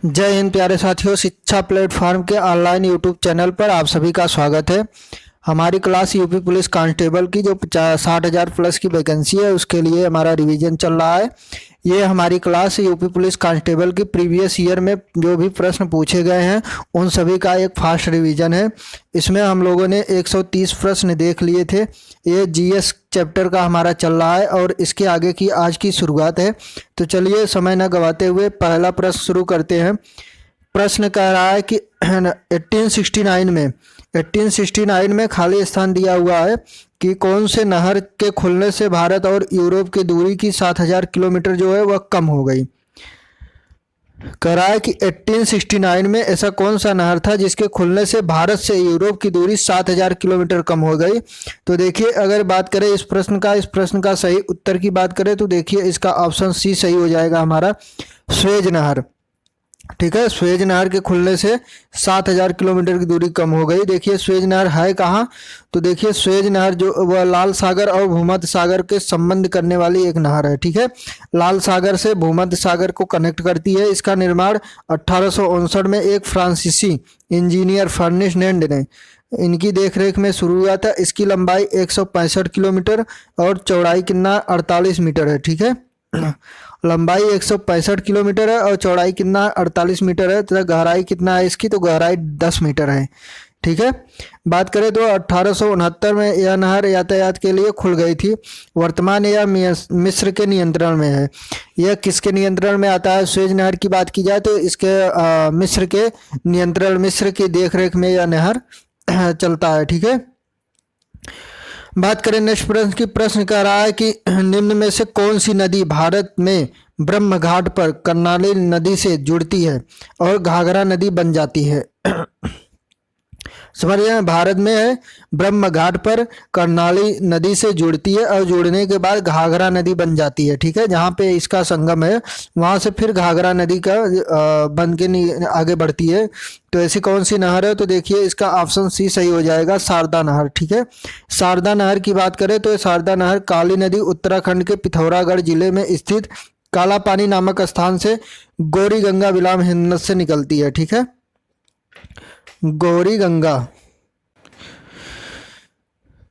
जय हिंद प्यारे साथियों, शिक्षा प्लेटफॉर्म के ऑनलाइन यूट्यूब चैनल पर आप सभी का स्वागत है। हमारी क्लास यूपी पुलिस कांस्टेबल की जो 60,000 प्लस की वैकेंसी है उसके लिए हमारा रिवीजन चल रहा है। ये हमारी क्लास यूपी पुलिस कांस्टेबल की प्रीवियस ईयर में जो भी प्रश्न पूछे गए हैं उन सभी का एक फास्ट रिवीजन है। इसमें हम लोगों ने 130 प्रश्न देख लिए थे। ये जीएस चैप्टर का हमारा चल रहा है और इसके आगे की आज की शुरुआत है। तो चलिए समय न गवाते हुए पहला प्रश्न शुरू करते हैं। प्रश्न कह रहा है कि 1869 में खाली स्थान दिया हुआ है कि कौन से नहर के खुलने से भारत और यूरोप की दूरी की 7,000 किलोमीटर जो है वह कम हो गई। कह रहा है कि 1869 में ऐसा कौन सा नहर था जिसके खुलने से भारत से यूरोप की दूरी 7,000 किलोमीटर कम हो गई। तो देखिए, अगर बात करें इस प्रश्न का सही उत्तर की बात करें तो देखिए इसका ऑप्शन सी सही हो जाएगा हमारा, स्वेज नहर। ठीक है, स्वेज नहर के खुलने से 7,000 किलोमीटर की दूरी कम हो गई। देखिए स्वेज नहर है कहाँ, तो देखिए स्वेज नहर जो वह लाल सागर और भूमध्य सागर के संबंध करने वाली एक नहर है। ठीक है, लाल सागर से भूमध्य सागर को कनेक्ट करती है। इसका निर्माण 1859 में एक फ्रांसीसी इंजीनियर फर्डिनेंड ने इनकी देखरेख में शुरू हुआ था। इसकी लंबाई 165 किलोमीटर और चौड़ाई कितना 48 मीटर है। ठीक है, लंबाई 165 किलोमीटर है और चौड़ाई कितना 48 मीटर है। तो गहराई कितना है इसकी, तो गहराई 10 मीटर है। ठीक है, बात करें तो 1869 में यह नहर यातायात के लिए खुल गई थी। वर्तमान यह मिस्र के नियंत्रण में है। यह किसके नियंत्रण में आता है? स्वेज नहर की बात की जाए तो इसके मिस्र के नियंत्रण, मिस्र की देखरेख में यह नहर चलता है। ठीक है, बात करें नेक्स्ट प्रश्न की। प्रश्न कह रहा है कि निम्न में से कौन सी नदी भारत में ब्रह्म घाट पर कर्णाली नदी से जुड़ती है और घाघरा नदी बन जाती है? समझिए, भारत में है, ब्रह्म घाट पर कर्णाली नदी से जुड़ती है और जुड़ने के बाद घाघरा नदी बन जाती है। ठीक है, जहाँ पे इसका संगम है वहाँ से फिर घाघरा नदी का बन के आगे बढ़ती है। तो ऐसी कौन सी नहर है? तो देखिए इसका ऑप्शन सी सही हो जाएगा, शारदा नहर। ठीक है, शारदा नहर की बात करें तो शारदा नहर काली नदी उत्तराखंड के पिथौरागढ़ जिले में स्थित काला पानी नामक स्थान से गौरी गंगा विलाम हिमनद से निकलती है। ठीक है, गौरी गंगा।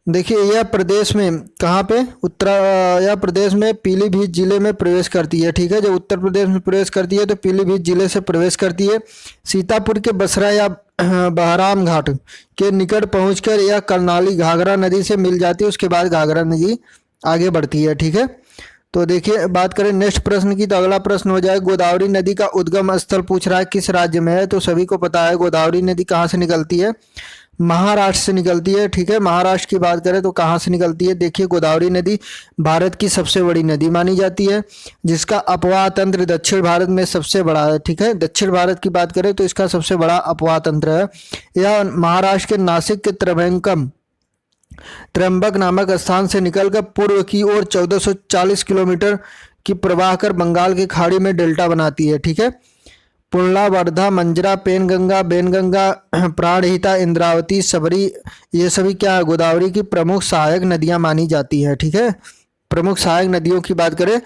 देखिए यह प्रदेश में कहाँ पे यह प्रदेश में पीलीभीत जिले में प्रवेश करती है। ठीक है, जब उत्तर प्रदेश में प्रवेश करती है तो पीलीभीत जिले से प्रवेश करती है। सीतापुर के बसरा या बहराम घाट के निकट पहुंचकर यह कर्णाली घाघरा नदी से मिल जाती है। उसके बाद घाघरा नदी आगे बढ़ती है। ठीक है, तो देखिए बात करें नेक्स्ट प्रश्न की, तो अगला प्रश्न हो जाए गोदावरी नदी का उद्गम स्थल पूछ रहा है किस राज्य में है? तो सभी को पता है गोदावरी नदी कहाँ से निकलती है, महाराष्ट्र से निकलती है। ठीक है, महाराष्ट्र की बात करें तो कहाँ से निकलती है? देखिए गोदावरी नदी भारत की सबसे बड़ी नदी मानी जाती है, जिसका अपवाह तंत्र दक्षिण भारत में सबसे बड़ा है। ठीक है, दक्षिण भारत की बात करें तो इसका सबसे बड़ा अपवाह तंत्र है। यह महाराष्ट्र के नासिक के त्र्यंबक नामक स्थान से निकलकर पूर्व की ओर 1440 किलोमीटर की प्रवाह कर बंगाल की खाड़ी में डेल्टा बनाती है। ठीक है, पुरला, वर्धा, मंजरा, पेनगंगा, बेनगंगा, प्राणहिता, इंद्रावती, सबरी, ये सभी क्या है? गोदावरी की प्रमुख सहायक नदियां मानी जाती हैं। ठीक है, प्रमुख सहायक नदियों की बात करें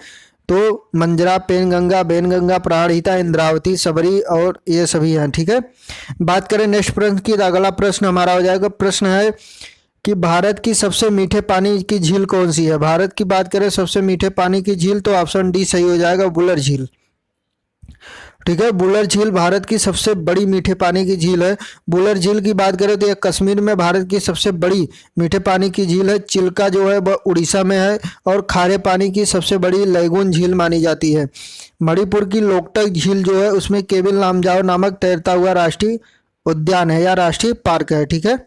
तो मंजरा, पेनगंगा, बेनगंगा, प्राणहिता, इंद्रावती, सबरी और ये सभी हैं। ठीक है, बात करें नेक्स्ट प्रश्न की, तो अगला प्रश्न हमारा हो जाएगा। प्रश्न है कि भारत की सबसे मीठे पानी की झील कौन सी है? भारत की बात करें सबसे मीठे पानी की झील, तो ऑप्शन डी सही हो जाएगा, बुलर झील। ठीक है, बुलर झील भारत की सबसे बड़ी मीठे पानी की झील है। बुलर झील की बात करें तो यह कश्मीर में भारत की सबसे बड़ी मीठे पानी की झील है। चिल्का जो है वह उड़ीसा में है और खारे पानी की सबसे बड़ी लैगून झील मानी जाती है। मणिपुर की लोकटक झील जो है उसमें केबिल लामजाओ नामक तैरता हुआ राष्ट्रीय उद्यान है या राष्ट्रीय पार्क है। ठीक है,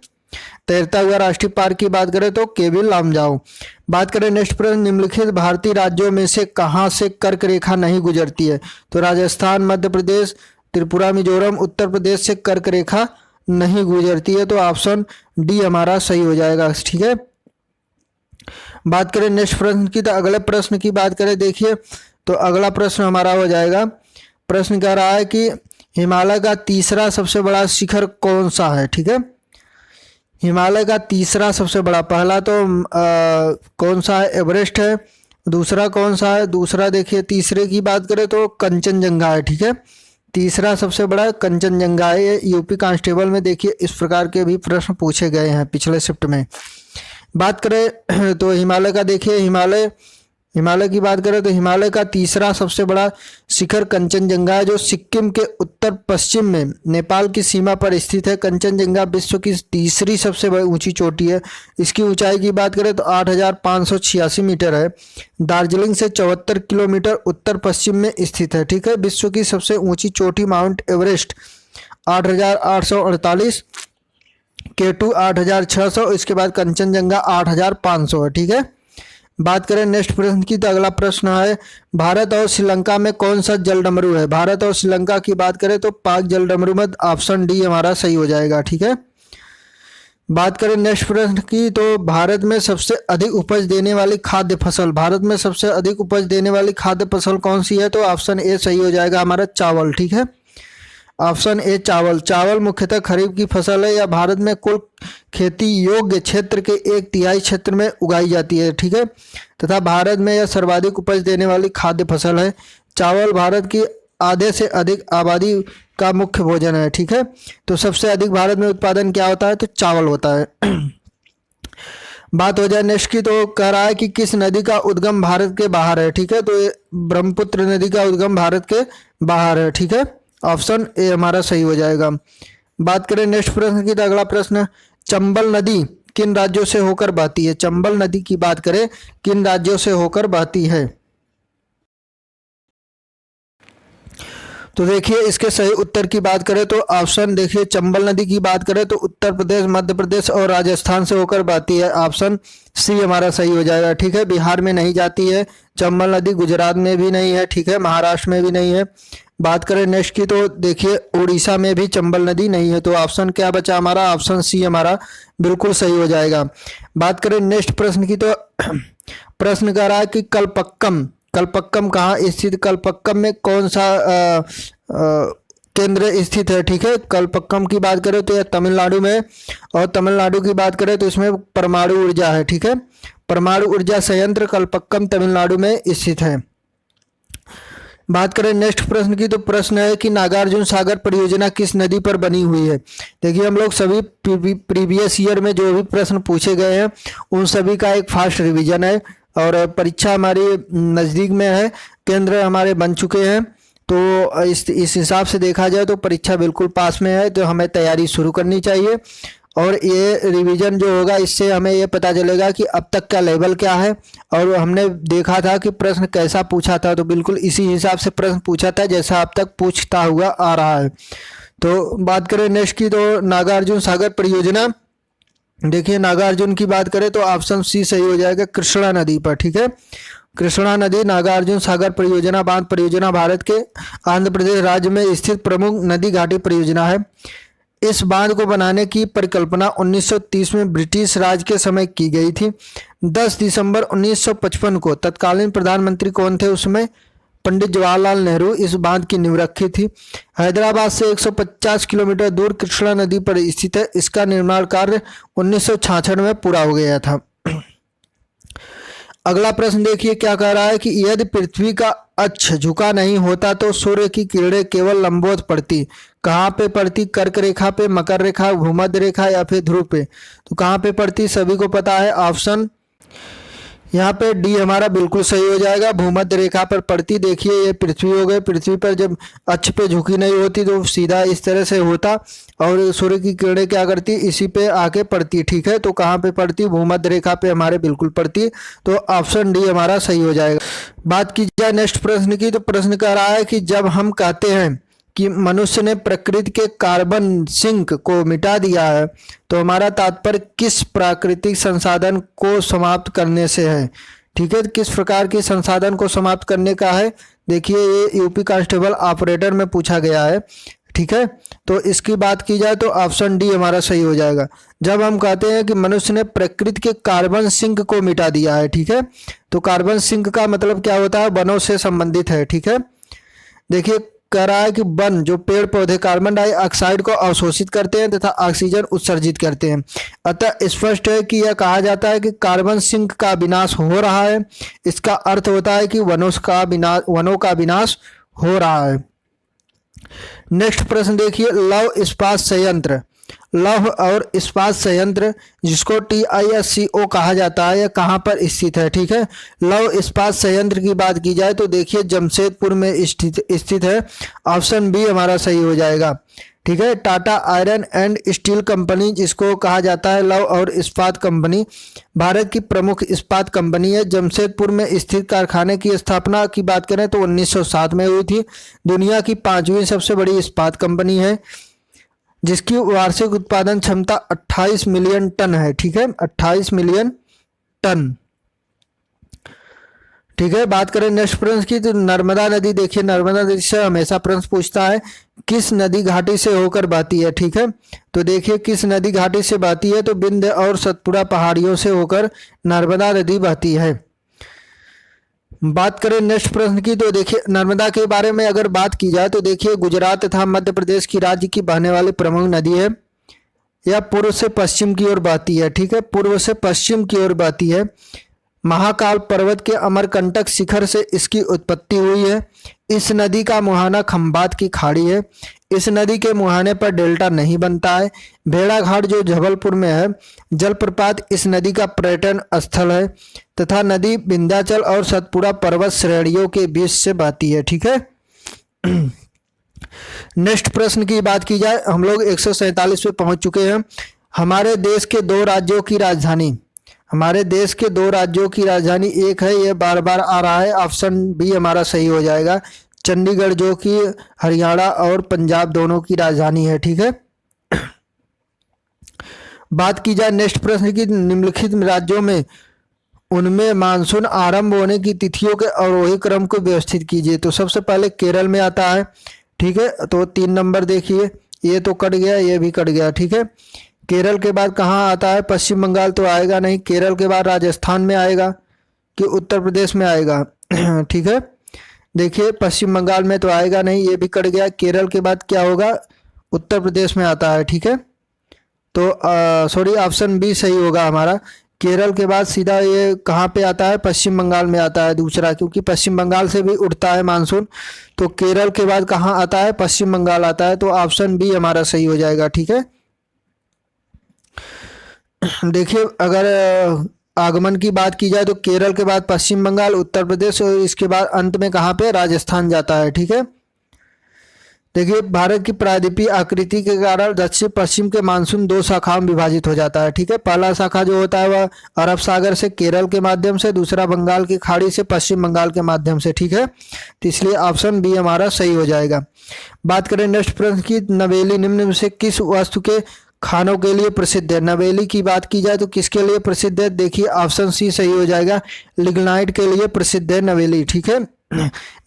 तैरता हुआ राष्ट्रीय पार्क की बात करें तो केबिल लामजाओ। बात करें नेक्स्ट प्रश्न, निम्नलिखित भारतीय राज्यों में से कहां से कर्क रेखा नहीं गुजरती है? तो राजस्थान, मध्य प्रदेश, त्रिपुरा, मिजोरम, उत्तर प्रदेश से कर्क रेखा नहीं गुजरती है। तो ऑप्शन डी हमारा सही हो जाएगा। ठीक है, बात करें नेक्स्ट प्रश्न की, तो अगले प्रश्न की बात करें, देखिए तो अगला प्रश्न हमारा हो जाएगा। प्रश्न कह रहा है कि हिमालय का तीसरा सबसे बड़ा शिखर कौन सा है? ठीक है, हिमालय का तीसरा सबसे बड़ा, पहला तो कौन सा है? एवरेस्ट है। दूसरा कौन सा है? दूसरा देखिए तीसरे की बात करें तो कंचनजंगा है। ठीक है, तीसरा सबसे बड़ा कंचनजंगा है। ये यूपी कांस्टेबल में देखिए इस प्रकार के भी प्रश्न पूछे गए हैं पिछले शिफ्ट में। बात करें तो हिमालय का, देखिए हिमालय की बात करें तो हिमालय का तीसरा सबसे बड़ा शिखर कंचनजंगा है, जो सिक्किम के उत्तर पश्चिम में नेपाल की सीमा पर स्थित है। कंचनजंगा विश्व की तीसरी सबसे बड़ी ऊंची चोटी है। इसकी ऊंचाई की बात करें तो 8,586 मीटर है। दार्जिलिंग से 74 किलोमीटर उत्तर पश्चिम में स्थित है। ठीक है, विश्व की सबसे ऊंची चोटी माउंट एवरेस्ट 8,848, K2 8,600, इसके बाद कंचनजंगा 8,500 है। ठीक है, बात करें नेक्स्ट प्रश्न की तो अगला प्रश्न है, भारत और श्रीलंका में कौन सा जलडमरू है। भारत और श्रीलंका की बात करें तो पाक जलडमरू में ऑप्शन डी हमारा सही हो जाएगा। ठीक है, बात करें नेक्स्ट प्रश्न की तो भारत में सबसे अधिक उपज देने वाली खाद्य फसल, भारत में सबसे अधिक उपज देने वाली खाद्य फसल कौन सी है, तो ऑप्शन ए सही हो जाएगा हमारा चावल। ठीक है, ऑप्शन ए चावल। चावल मुख्यतः खरीफ की फसल है। यह भारत में कुल खेती योग्य क्षेत्र के 1/3 क्षेत्र में उगाई जाती है। ठीक है, तथा भारत में यह सर्वाधिक उपज देने वाली खाद्य फसल है। चावल भारत की आधे से अधिक आबादी का मुख्य भोजन है। ठीक है, तो सबसे अधिक भारत में उत्पादन क्या होता है, तो चावल होता है। बात हो जाए नेक्स्ट की तो कह रहा है कि किस नदी का उद्गम भारत के बाहर है। ठीक है, तो ये ब्रह्मपुत्र नदी का उद्गम भारत के बाहर है। ठीक है, ऑप्शन ए हमारा सही हो जाएगा। बात करें नेक्स्ट प्रश्न की तो अगला प्रश्न, चंबल नदी किन राज्यों से होकर बहती है। चंबल नदी की बात करें किन राज्यों से होकर बहती है, तो देखिए इसके सही उत्तर की बात करें तो ऑप्शन, देखिए चंबल नदी की बात करें तो उत्तर प्रदेश, मध्य प्रदेश और राजस्थान से होकर बहती है। ऑप्शन सी हमारा सही हो जाएगा। ठीक है, बिहार में नहीं जाती है चंबल नदी, गुजरात में भी नहीं है। ठीक है, महाराष्ट्र में भी नहीं है। बात करें नेक्स्ट की तो देखिए उड़ीसा में भी चंबल नदी नहीं है। तो ऑप्शन क्या बचा हमारा, ऑप्शन सी हमारा बिल्कुल सही हो जाएगा। बात करें नेक्स्ट प्रश्न की तो प्रश्न कह रहा है कि कलपक्कम कहाँ स्थित, कलपक्कम में कौन सा केंद्र स्थित है। ठीक है, कलपक्कम की बात करें तो यह तमिलनाडु में, और तमिलनाडु की बात करें तो इसमें परमाणु ऊर्जा है। ठीक है, परमाणु ऊर्जा संयंत्र कलपक्कम तमिलनाडु में स्थित है। बात करें नेक्स्ट प्रश्न की तो प्रश्न है कि नागार्जुन सागर परियोजना किस नदी पर बनी हुई है। देखिए हम लोग सभी प्रीवियस ईयर में जो भी प्रश्न पूछे गए हैं उन सभी का एक फास्ट रिवीजन है, और परीक्षा हमारी नज़दीक में है, केंद्र हमारे बन चुके हैं। तो इस हिसाब से देखा जाए तो परीक्षा बिल्कुल पास में है, तो हमें तैयारी शुरू करनी चाहिए। और ये रिवीजन जो होगा इससे हमें ये पता चलेगा कि अब तक का लेवल क्या है, और हमने देखा था कि प्रश्न कैसा पूछा था, तो बिल्कुल इसी हिसाब से प्रश्न पूछा था जैसा अब तक पूछता हुआ आ रहा है। तो बात करें नेक्स्ट की तो नागार्जुन सागर परियोजना, देखिए नागार्जुन की बात करें तो ऑप्शन सी सही हो जाएगा, कृष्णा नदी पर। ठीक है, कृष्णा नदी नागार्जुन सागर परियोजना बांध परियोजना भारत के आंध्र प्रदेश राज्य में स्थित प्रमुख नदी घाटी परियोजना है। इस बांध को बनाने की परिकल्पना 1930 में ब्रिटिश राज के समय की गई थी। 10 दिसंबर 1955 को तत्कालीन प्रधानमंत्री कौन थे उसमें, पंडित जवाहरलाल नेहरू इस बांध की नींव रखी थी। हैदराबाद से 150 किलोमीटर दूर कृष्णा नदी पर स्थित है। इसका निर्माण कार्य 1966 में पूरा हो गया था। अगला प्रश्न देखिए क्या कह रहा है कि यदि पृथ्वी का अक्ष झुका नहीं होता तो सूर्य की किरणें केवल लंबवत पड़ती, कहाँ पे पड़ती, कर्क रेखा पे, मकर रेखा, भूमध्य रेखा या फिर ध्रुव पे। तो कहाँ पे पड़ती सभी को पता है, ऑप्शन यहाँ पे डी हमारा बिल्कुल सही हो जाएगा, भूमध्य रेखा पर पड़ती। देखिए ये पृथ्वी हो गई, पृथ्वी पर जब अक्ष पे झुकी नहीं होती तो सीधा इस तरह से होता, और सूर्य की किरणें क्या करती, इसी पे आके पड़ती। ठीक है, तो कहाँ पे पड़ती, भूमध्य रेखा पे हमारे बिल्कुल पड़ती। तो ऑप्शन डी हमारा सही हो जाएगा। बात की जाए नेक्स्ट प्रश्न की तो प्रश्न कह रहा है कि जब हम कहते हैं कि मनुष्य ने प्रकृति के कार्बन सिंक को मिटा दिया है तो हमारा तात्पर्य किस प्राकृतिक संसाधन को समाप्त करने से है। ठीक है, किस प्रकार के संसाधन को समाप्त करने का है, देखिए ये यूपी कांस्टेबल ऑपरेटर में पूछा गया है। ठीक है, तो इसकी बात की जाए तो ऑप्शन डी हमारा सही हो जाएगा। जब हम कहते हैं कि मनुष्य ने प्रकृति के कार्बन सिंक को मिटा दिया है, ठीक है, तो कार्बन सिंक का मतलब क्या होता है, वनों से संबंधित है। ठीक है, देखिए कह रहा है कि वन जो पेड़ पौधे कार्बन डाइऑक्साइड को अवशोषित करते हैं तथा ऑक्सीजन उत्सर्जित करते हैं। अतः स्पष्ट है कि यह कहा जाता है कि कार्बन सिंक का विनाश हो रहा है। इसका अर्थ होता है कि वनों का विनाश हो रहा है। नेक्स्ट प्रश्न देखिए, लौह इस्पात संयंत्र, लौह और इस्पात संयंत्र जिसको TISCO कहा जाता है, यह कहाँ पर स्थित है? ठीक है, लौह इस्पात संयंत्र की बात की जाए तो देखिए जमशेदपुर में स्थित है। ऑप्शन बी हमारा सही हो जाएगा। ठीक है, Tata iron and steel company जिसको कहा जाता है लौह और इस्पात कंपनी, भारत की प्रमुख इस्पात कंपनी है। जमशेदपुर में स्थित कारखाने की स्थापना की बात करें तो 1907 में हुई थी। दुनिया की 5वीं सबसे बड़ी इस्पात कंपनी है, जिसकी वार्षिक उत्पादन क्षमता 28 मिलियन टन है। ठीक है, 28 मिलियन टन। ठीक है, बात करें नेक्स्ट प्रश्न की तो नर्मदा नदी देखिए, नर्मदा नदी से हमेशा प्रश्न पूछता है किस नदी घाटी से होकर बहती है। ठीक है, तो देखिए किस नदी घाटी से बहती है, तो विंध्य और सतपुड़ा पहाड़ियों से होकर नर्मदा नदी बहती है। बात करें नेक्स्ट प्रश्न की तो देखिए नर्मदा के बारे में अगर बात की जाए तो देखिए गुजरात तथा मध्य प्रदेश की राज्य की बहने वाली प्रमुख नदी है। यह पूर्व से पश्चिम की ओर बहती है। ठीक है, पूर्व से पश्चिम की ओर बहती है। महाकाल पर्वत के अमरकंटक शिखर से इसकी उत्पत्ति हुई है। इस नदी का मुहाना खंबात की खाड़ी है। इस नदी के मुहाने पर डेल्टा नहीं बनता है। भेड़ाघाट जो जबलपुर में है, जलप्रपात इस नदी का पर्यटन स्थल है तथा नदी विंध्याचल और सतपुड़ा पर्वत श्रेणियों के बीच से बहती है। ठीक है, नेक्स्ट प्रश्न की बात की जाए, हम लोग 147 पे पहुंच चुके हैं। हमारे देश के दो राज्यों की राजधानी, हमारे देश के दो राज्यों की राजधानी एक है, ये बार बार आ रहा है, ऑप्शन बी हमारा सही हो जाएगा, चंडीगढ़ जो कि हरियाणा और पंजाब दोनों की राजधानी है। ठीक है, बात की जाए नेक्स्ट प्रश्न की, निम्नलिखित राज्यों में उनमें मानसून आरंभ होने की तिथियों के अवरोही क्रम को व्यवस्थित कीजिए। तो सबसे पहले केरल में आता है। ठीक है, तो 3 नंबर देखिए, ये तो कट गया, ये भी कट गया। ठीक है, केरल के बाद कहाँ आता है? पश्चिम बंगाल तो आएगा नहीं। केरल के बाद राजस्थान में आएगा कि उत्तर प्रदेश में आएगा? ठीक है, देखिए पश्चिम बंगाल में तो आएगा नहीं, ये भी कट गया। केरल के बाद क्या होगा? उत्तर प्रदेश में आता है। ठीक है, तो सॉरी ऑप्शन बी सही होगा हमारा। केरल के बाद सीधा ये कहाँ पे आता है? पश्चिम बंगाल में आता है दूसरा, क्योंकि पश्चिम बंगाल से भी उठता है मानसून। तो केरल के बाद कहाँ आता है? पश्चिम बंगाल आता है। तो ऑप्शन बी हमारा सही हो जाएगा। ठीक है, देखिए अगर आगमन की बात की जाए तो केरल के बाद पश्चिम बंगाल, उत्तर प्रदेश और इसके बाद अंत में कहाँ पे? राजस्थान जाता है। ठीक है, देखिए भारत की प्रायद्वीपीय आकृति के कारण दक्षिण पश्चिम के मानसून 2 शाखाओं में विभाजित हो जाता है। ठीक है, पहला शाखा जो होता है वह अरब सागर से केरल के माध्यम से, दूसरा बंगाल की खाड़ी से पश्चिम बंगाल के माध्यम से। ठीक है, तो इसलिए ऑप्शन बी हमारा सही हो जाएगा। बात करें नेक्स्ट प्रश्न की, नवेली निम्न में से किस वस्तु के खानों के लिए प्रसिद्ध है? नवेली की बात की जाए तो किसके लिए प्रसिद्ध है? देखिए ऑप्शन सी सही हो जाएगा, लिग्नाइट के लिए प्रसिद्ध है नवेली। ठीक है,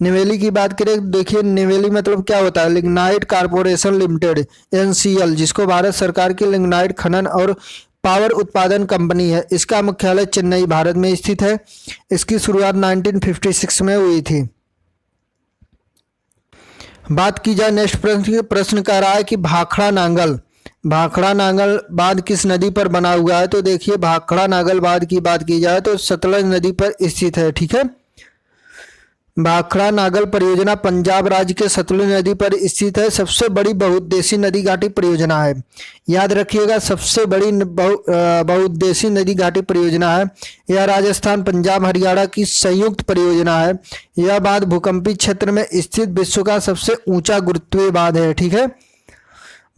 नवेली की बात करें, देखिए नवेली मतलब क्या होता है? लिग्नाइट कारपोरेशन लिमिटेड NCL, जिसको भारत सरकार की लिग्नाइट खनन और पावर उत्पादन कंपनी है। इसका मुख्यालय चेन्नई भारत में स्थित है। इसकी शुरुआत 1956 में हुई थी। बात की जाए नेक्स्ट प्रश्न कह रहा है कि भाखड़ा नांगल, भाखड़ा नांगल बांध किस नदी पर बना हुआ है? तो देखिए भाखड़ा नांगल बांध की बात की जाए तो सतलज नदी पर स्थित है। ठीक है, भाखड़ा नांगल परियोजना पंजाब राज्य के सतलुज नदी पर स्थित है। सबसे बड़ी बहुउद्देशीय नदी घाटी परियोजना है। याद रखिएगा, सबसे बड़ी बहुउद्देशीय नदी घाटी परियोजना है। यह राजस्थान, पंजाब, हरियाणा की संयुक्त परियोजना है। यह बांध भूकंपीय क्षेत्र में स्थित विश्व का सबसे ऊंचा गुरुत्वीय बांध है। ठीक है,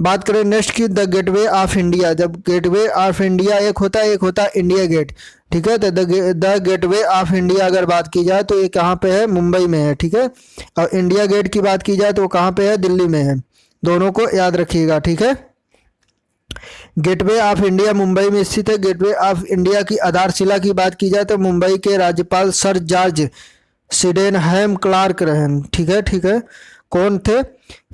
बात करें नेक्स्ट की, द गेटवे ऑफ इंडिया। जब गेटवे ऑफ इंडिया एक होता है, एक होता है इंडिया गेट। ठीक है, तो द गेटवे ऑफ इंडिया अगर बात की जाए तो ये कहाँ पे है? मुंबई में है। ठीक है, और इंडिया गेट की बात की जाए तो कहाँ पे है? दिल्ली में है। दोनों को याद रखिएगा। ठीक है, गेटवे ऑफ इंडिया मुंबई में स्थित है। गेटवे ऑफ इंडिया की आधारशिला की बात की जाए तो मुंबई के राज्यपाल सर जॉर्ज सिडेनहैम क्लार्क रहे। ठीक है, ठीक है, कौन थे?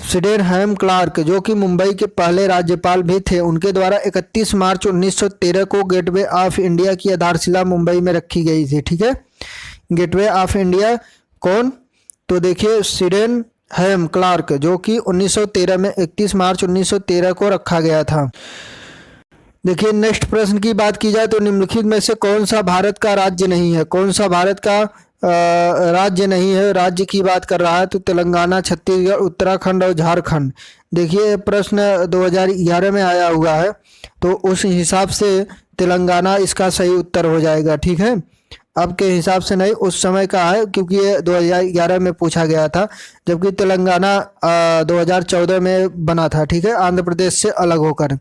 सिडेनहैम क्लार्क, जो कि मुंबई के पहले राज्यपाल भी थे। उनके द्वारा 31 मार्च 1913 को गेटवे ऑफ इंडिया की आधारशिला मुंबई में रखी गई थी। ठीक है, गेटवे ऑफ इंडिया कौन? तो देखिए सिडेनहैम क्लार्क, जो कि 1913 में 31 मार्च 1913 को रखा गया था। देखिए नेक्स्ट प्रश्न की बात की जाए तो निम्नलिखित में से कौन सा भारत का राज्य नहीं है? कौन सा भारत का राज्य नहीं है, राज्य की बात कर रहा है तो तेलंगाना, छत्तीसगढ़, उत्तराखंड और झारखंड। देखिए प्रश्न 2011 में आया हुआ है, तो उस हिसाब से तेलंगाना इसका सही उत्तर हो जाएगा, ठीक है। अब के हिसाब से नहीं, उस समय का है, क्योंकि ये 2011 में पूछा गया था, जबकि तेलंगाना 2014 में बना था, ठीक है, आंध्र प्रदेश से अलग होकर।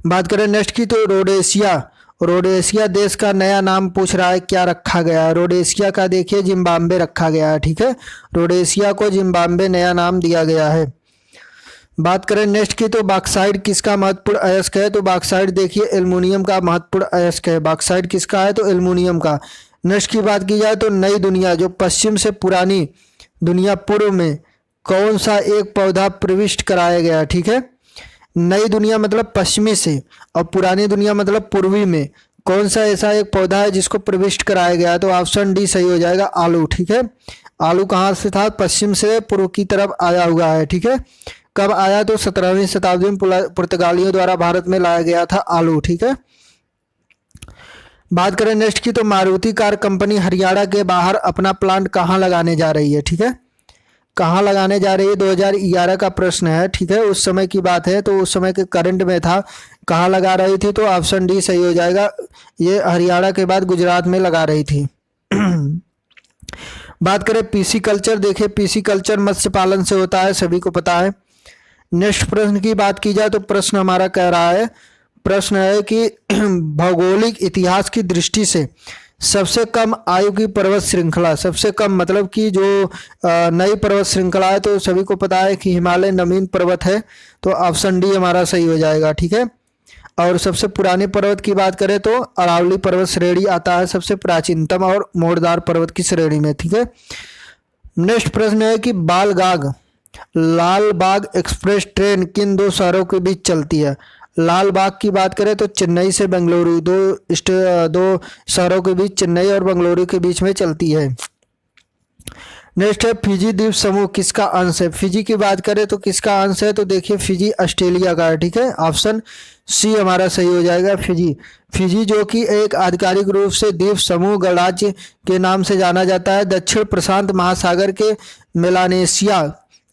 बात करें नेक्स्ट की, तो रोडेशिया, रोडेशिया देश का नया नाम पूछ रहा है, क्या रखा गया है। रोडेशिया का देखिए जिम्बाब्वे रखा गया है, ठीक है, रोडेशिया को जिम्बाब्वे नया नाम दिया गया है। बात करें नेक्स्ट की, तो बॉक्साइट किसका महत्वपूर्ण अयस्क है। तो बॉक्साइट देखिए एल्युमिनियम का महत्वपूर्ण अयस्क है। बॉक्साइट किसका है, तो एल्युमिनियम का। नेक्स्ट की बात की जाए तो नई दुनिया, जो पश्चिम से पुरानी दुनिया पूर्व में कौन सा एक पौधा प्रविष्ट कराया गया, ठीक है। नई दुनिया मतलब पश्चिमी से, और पुरानी दुनिया मतलब पूर्वी में कौन सा ऐसा एक पौधा है जिसको प्रविष्ट कराया गया है। तो ऑप्शन डी सही हो जाएगा, आलू, ठीक है। आलू कहाँ से था, पश्चिम से पूर्व की तरफ आया हुआ है, ठीक है। कब आया, तो 17वीं शताब्दी में पुर्तगालियों द्वारा भारत में लाया गया था आलू, ठीक है। बात करें नेक्स्ट की, तो मारुति कार कंपनी हरियाणा के बाहर अपना प्लांट कहाँ लगाने जा रही है, ठीक है। कहाँ लगाने जा रही है, 2011 का प्रश्न है, ठीक है, उस समय की बात है, तो उस समय के करंट में था, कहाँ लगा रही थी, तो ऑप्शन डी सही हो जाएगा, ये हरियाणा के बाद गुजरात में लगा रही थी। बात करें पीसी कल्चर, देखिए पीसी कल्चर मत्स्य पालन से होता है, सभी को पता है। नेक्स्ट प्रश्न की बात की जाए तो प्रश्न हमारा कह रहा है, प्रश्न है कि भौगोलिक इतिहास की दृष्टि से सबसे कम आयु की पर्वत श्रृंखला, सबसे कम मतलब कि जो नई पर्वत श्रृंखला है, तो सभी को पता है कि हिमालय नवीन पर्वत है, तो ऑप्शन डी हमारा सही हो जाएगा, ठीक है। और सबसे पुराने पर्वत की बात करें तो अरावली पर्वत श्रेणी आता है सबसे प्राचीनतम और मोड़दार पर्वत की श्रेणी में, ठीक है। नेक्स्ट प्रश्न है कि बालगाग, लाल बाग एक्सप्रेस ट्रेन किन दो शहरों के बीच चलती है। लाल बाग की बात करें तो चेन्नई से बेंगलुरु, दो शहरों के बीच, चेन्नई और बेंगलुरु के बीच में चलती है। नेक्स्ट है फिजी द्वीप समूह किसका अंश है। फिजी की बात करें तो किसका अंश है, तो देखिए फिजी ऑस्ट्रेलिया का है, ठीक है, ऑप्शन सी हमारा सही हो जाएगा, फिजी। फिजी जो कि एक आधिकारिक रूप से द्वीप समूह गणराज्य के नाम से जाना जाता है, दक्षिण प्रशांत महासागर के मेलानेशिया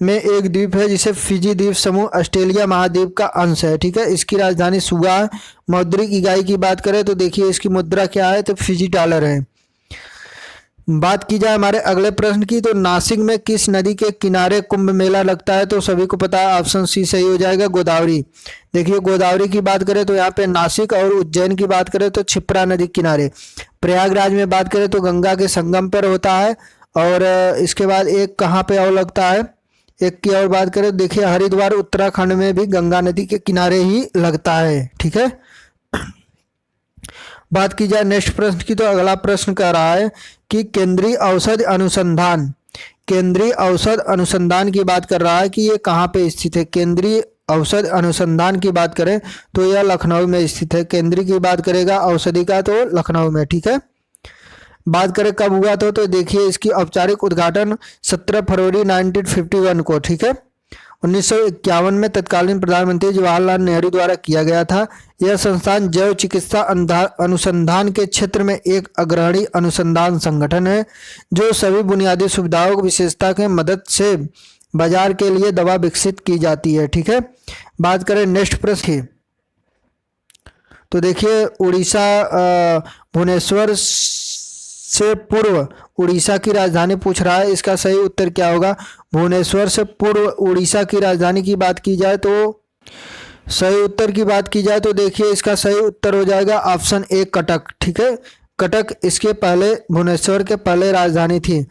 में एक द्वीप है जिसे फिजी द्वीप समूह ऑस्ट्रेलिया महाद्वीप का अंश है, ठीक है। इसकी राजधानी सुगा है। मौद्रिक इकाई की बात करें तो देखिए इसकी मुद्रा क्या है, तो फिजी डॉलर है। बात की जाए हमारे अगले प्रश्न की, तो नासिक में किस नदी के किनारे कुंभ मेला लगता है, तो सभी को पता है, ऑप्शन सी सही हो जाएगा, गोदावरी। देखिए गोदावरी की बात करें तो यहाँ पे नासिक, और उज्जैन की बात करें तो क्षिप्रा नदी किनारे। प्रयागराज में बात करें तो गंगा के संगम पर होता है, और इसके बाद एक कहाँ पे और लगता है, एक की और बात करें, देखिए हरिद्वार उत्तराखंड में भी गंगा नदी के किनारे ही लगता है, ठीक है। बात की जाए नेक्स्ट प्रश्न की, तो अगला प्रश्न कह रहा है कि केंद्रीय औषध अनुसंधान, केंद्रीय औषध अनुसंधान की बात कर रहा है कि ये कहाँ पे स्थित है। केंद्रीय औषध अनुसंधान की बात करें तो यह लखनऊ में स्थित है। केंद्रीय की बात करेगा औषधि का तो लखनऊ में, ठीक है। बात करें कब हुआ था, तो देखिए इसकी औपचारिक उद्घाटन 17 फरवरी 1951 को, ठीक है, 1951 में तत्कालीन प्रधानमंत्री जवाहरलाल नेहरू द्वारा किया गया था। यह संस्थान जैव चिकित्सा अनुसंधान के क्षेत्र में एक अग्रणी अनुसंधान संगठन है जो सभी बुनियादी सुविधाओं की विशेषता के मदद से बाजार के लिए दवा विकसित की जाती है, ठीक है। बात करें नेक्स्ट प्रश्न की, तो देखिए उड़ीसा भुवनेश्वर से पूर्व उड़ीसा की राजधानी पूछ रहा है, इसका सही उत्तर क्या होगा। भुवनेश्वर से पूर्व उड़ीसा की राजधानी की बात की जाए तो सही उत्तर की बात की जाए तो देखिए इसका सही उत्तर हो जाएगा ऑप्शन ए कटक, ठीक है। कटक इसके पहले भुवनेश्वर के पहले राजधानी थी।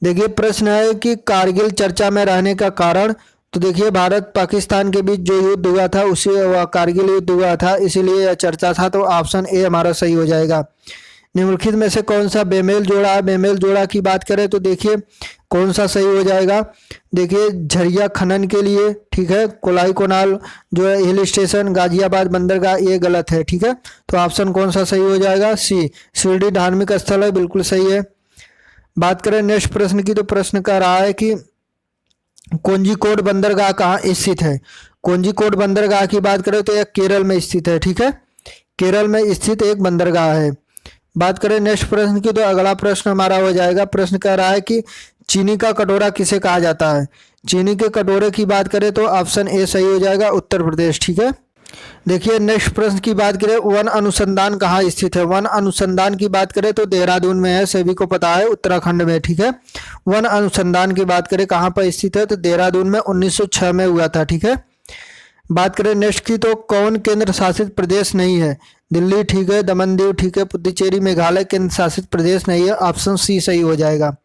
देखिए प्रश्न है कि कारगिल चर्चा में रहने का कारण, तो देखिए भारत पाकिस्तान के बीच जो युद्ध हुआ था उसी कारगिल युद्ध हुआ था, इसीलिए यह चर्चा था, तो ऑप्शन ए हमारा सही हो जाएगा। निम्नलिखित में से कौन सा बेमेल जोड़ा है। बेमेल जोड़ा की बात करें तो देखिए कौन सा सही हो जाएगा। देखिए झरिया खनन के लिए, ठीक है, कोलाई कोनाल जो है हिल स्टेशन, गाजियाबाद बंदरगाह, ये गलत है, ठीक है। तो ऑप्शन कौन सा सही हो जाएगा, सी। शिरडी धार्मिक स्थल है, बिल्कुल सही है। बात करें नेक्स्ट प्रश्न की, तो प्रश्न कह रहा है कि कोझिकोड बंदरगाह कहाँ स्थित है। कोझिकोड बंदरगाह की बात करें तो यह केरल में स्थित है, ठीक है, केरल में स्थित एक बंदरगाह है। बात करें नेक्स्ट प्रश्न की, तो अगला प्रश्न हमारा हो जाएगा, प्रश्न कह रहा है कि चीनी का कटोरा किसे कहा जाता है। चीनी के कटोरे की बात करें तो ऑप्शन ए सही हो जाएगा, उत्तर प्रदेश। ठीक है, देखिए नेक्स्ट प्रश्न की बात करें, वन अनुसंधान कहाँ स्थित है। वन अनुसंधान की बात करें तो देहरादून में है, सभी को पता है, उत्तराखंड में। ठीक है, वन अनुसंधान की बात करें कहाँ पर स्थित है, तो देहरादून में 1906 में हुआ था। ठीक है, बात करें नेक्स्ट की, तो कौन केंद्र शासित प्रदेश नहीं है। दिल्ली ठीक है, दमन दीव ठीक है, पुडुचेरी मेघालय केंद्र शासित प्रदेश नहीं है, ऑप्शन सी सही हो जाएगा।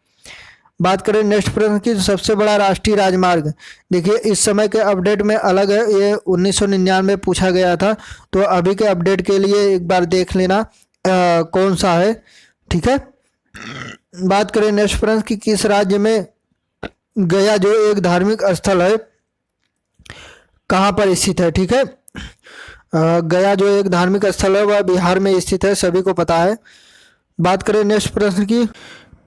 बात करें नेक्स्ट प्रश्न की, सबसे बड़ा राष्ट्रीय राजमार्ग, देखिए इस समय के अपडेट में अलग है, ये 1999 पूछा गया था, तो अभी के अपडेट के लिए एक बार देख लेना कौन सा है। ठीक है, बात करें नेक्स्ट प्रश्न की, किस राज्य में गया जो एक धार्मिक स्थल है कहाँ पर स्थित है। ठीक है, गया जो एक धार्मिक स्थल है वह बिहार में स्थित है, सभी को पता है। बात करें नेक्स्ट प्रश्न की,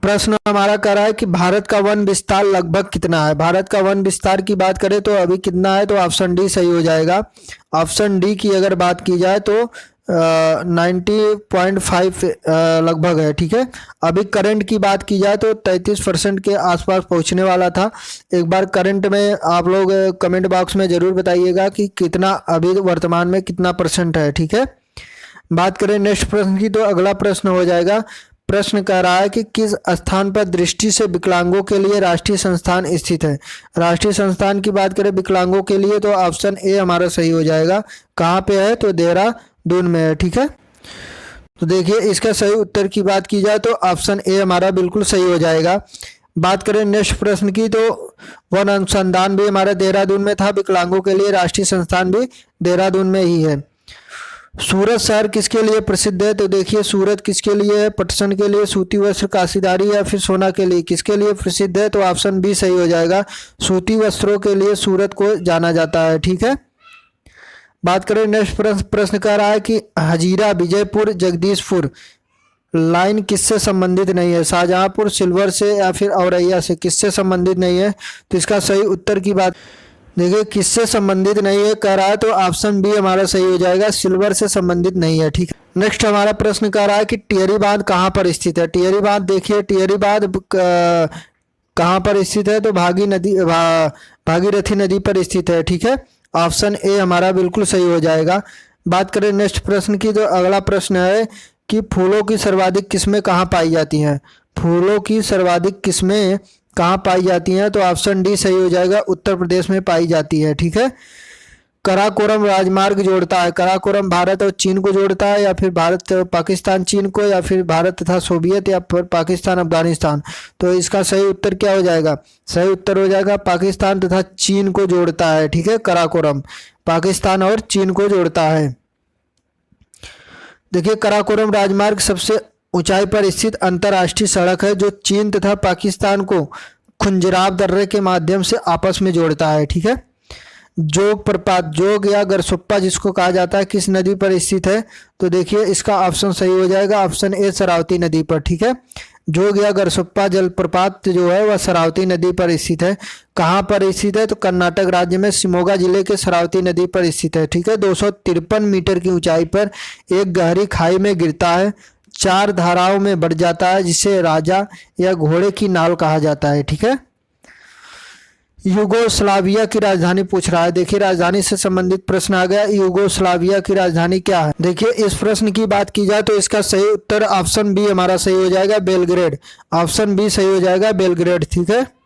प्रश्न हमारा कह रहा है कि भारत का वन विस्तार लगभग कितना है। भारत का वन विस्तार की बात करें तो अभी कितना है, तो ऑप्शन डी सही हो जाएगा। ऑप्शन डी की अगर बात की जाए तो 90.5 लगभग है। ठीक है, अभी करंट की बात की जाए तो 33% के आसपास पहुंचने वाला था। एक बार करंट में आप लोग कमेंट बॉक्स में ज़रूर बताइएगा कि कितना अभी वर्तमान में कितना परसेंट है। ठीक है, बात करें नेक्स्ट प्रश्न की, तो अगला प्रश्न हो जाएगा, प्रश्न कह रहा है कि किस स्थान पर दृष्टि से विकलांगों के लिए राष्ट्रीय संस्थान स्थित है। राष्ट्रीय संस्थान की बात करें विकलांगों के लिए तो ऑप्शन ए हमारा सही हो जाएगा। कहाँ पे है, तो देहरादून में है। ठीक है, तो देखिए इसका सही उत्तर की बात की जाए तो ऑप्शन ए हमारा बिल्कुल सही हो जाएगा। बात करें नेक्स्ट प्रश्न की, तो वन अनुसंधान भी हमारा देहरादून में था, विकलांगों के लिए राष्ट्रीय संस्थान भी देहरादून में ही है। सूरत शहर किसके लिए प्रसिद्ध है, तो देखिए सूरत किसके लिए है, पटसन के लिए, सूती वस्त्र, काशीदारी या फिर सोना के लिए, किसके लिए प्रसिद्ध है, तो ऑप्शन बी सही हो जाएगा। सूती वस्त्रों के लिए सूरत को जाना जाता है। ठीक है, बात करें नेक्स्ट प्रश्न कह रहा है कि हजीरा विजयपुर जगदीशपुर लाइन किससे संबंधित नहीं है। शाहजहांपुर सिल्वर से या फिर औरैया से, किससे संबंधित नहीं है, तो इसका सही उत्तर की बात देखिए किससे संबंधित नहीं है कह रहा है, तो ऑप्शन बी हमारा सही हो जाएगा, सिल्वर से संबंधित नहीं है। ठीक है, नेक्स्ट हमारा प्रश्न कह रहा है कि टिहरी बांध कहाँ पर स्थित है। टिहरी बांध, देखिए टिहरी बांध कहाँ पर स्थित है, तो भागीरथी नदी पर स्थित है। ठीक है, ऑप्शन ए हमारा बिल्कुल सही हो जाएगा। बात करें नेक्स्ट प्रश्न की, तो अगला प्रश्न है कि फूलों की सर्वाधिक किस्में कहाँ पाई जाती हैं। फूलों की सर्वाधिक किस्में कहाँ पाई जाती हैं, तो ऑप्शन डी सही हो जाएगा, उत्तर प्रदेश में पाई जाती है। ठीक है, कराकोरम राजमार्ग जोड़ता है, कराकोरम भारत और चीन को जोड़ता है, या फिर भारत पाकिस्तान चीन को, या फिर भारत तथा सोवियत, या फिर पाकिस्तान अफगानिस्तान, तो इसका सही उत्तर क्या हो जाएगा, सही उत्तर हो जाएगा पाकिस्तान तथा चीन को जोड़ता है। ठीक है, कराकोरम पाकिस्तान और चीन को जोड़ता है। देखिए कराकोरम राजमार्ग सबसे ऊंचाई पर स्थित अंतर्राष्ट्रीय सड़क है जो चीन तथा पाकिस्तान को खुंजराब दर्रे के माध्यम से आपस में जोड़ता है। ठीक है, जोग प्रपात, जोग या गरसुप्पा जिसको कहा जाता है, किस नदी पर स्थित है, तो देखिए इसका ऑप्शन सही हो जाएगा, ऑप्शन ए शरावती नदी पर। ठीक है, जोग या गरसुप्पा जलप्रपात जो है वह शरावती नदी पर स्थित है। कहाँ पर स्थित है, तो कर्नाटक राज्य में शिमोगा जिले के शरावती नदी पर स्थित है। ठीक है, 253 मीटर की ऊंचाई पर एक गहरी खाई में गिरता है, 4 धाराओं में बढ़ जाता है, जिसे राजा या घोड़े की नाल कहा जाता है। ठीक है, यूगोस्लाविया की राजधानी पूछ रहा है। देखिए राजधानी से संबंधित प्रश्न आ गया, यूगोस्लाविया की राजधानी क्या है। देखिए इस प्रश्न की बात की जाए तो इसका सही उत्तर ऑप्शन बी हमारा सही हो जाएगा, बेलग्रेड। ऑप्शन बी सही हो जाएगा, बेलग्रेड। ठीक है,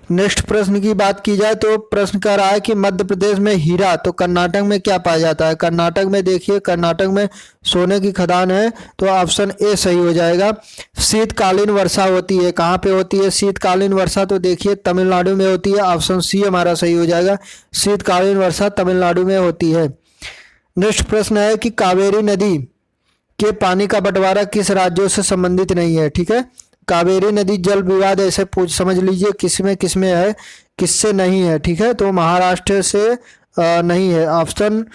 नेक्स्ट प्रश्न की बात की जाए तो प्रश्न कर रहा है कि मध्य प्रदेश में हीरा तो कर्नाटक में क्या पाया जाता है। कर्नाटक में देखिए कर्नाटक में सोने की खदान है, तो ऑप्शन ए सही हो जाएगा। शीतकालीन वर्षा होती है, कहाँ पे होती है शीतकालीन वर्षा, तो देखिए तमिलनाडु में होती है, ऑप्शन सी हमारा सही हो जाएगा, शीतकालीन वर्षा तमिलनाडु में होती है। नेक्स्ट प्रश्न है कि कावेरी नदी के पानी का बंटवारा किस राज्यों से संबंधित नहीं है। ठीक है, कावेरी नदी जल विवाद ऐसे पूछ समझ लीजिए किसमें है, किससे नहीं है। ठीक है, तो महाराष्ट्र से नहीं है, ऑप्शन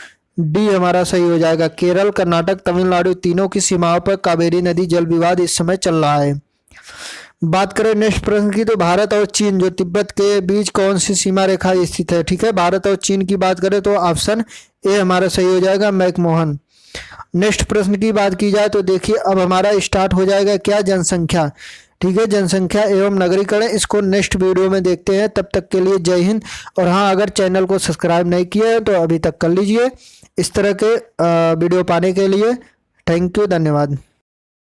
डी हमारा सही हो जाएगा। केरल, कर्नाटक, तमिलनाडु तीनों की सीमाओं पर कावेरी नदी जल विवाद इस समय चल रहा है। बात करें नेक्स्ट प्रश्न की, तो भारत और चीन जो तिब्बत के बीच कौन सी सीमा रेखा स्थित है। ठीक है, भारत और चीन की बात करें तो ऑप्शन ए हमारा सही हो जाएगा, मैकमोहन। नेक्स्ट प्रश्न की बात की जाए तो देखिए अब हमारा स्टार्ट हो जाएगा क्या, जनसंख्या। ठीक है, जनसंख्या एवं नगरीकरण, इसको नेक्स्ट वीडियो में देखते हैं। तब तक के लिए जय हिंद। और हाँ, अगर चैनल को सब्सक्राइब नहीं किया है तो अभी तक कर लीजिए। इस तरह के वीडियो पाने के लिए थैंक यू, धन्यवाद।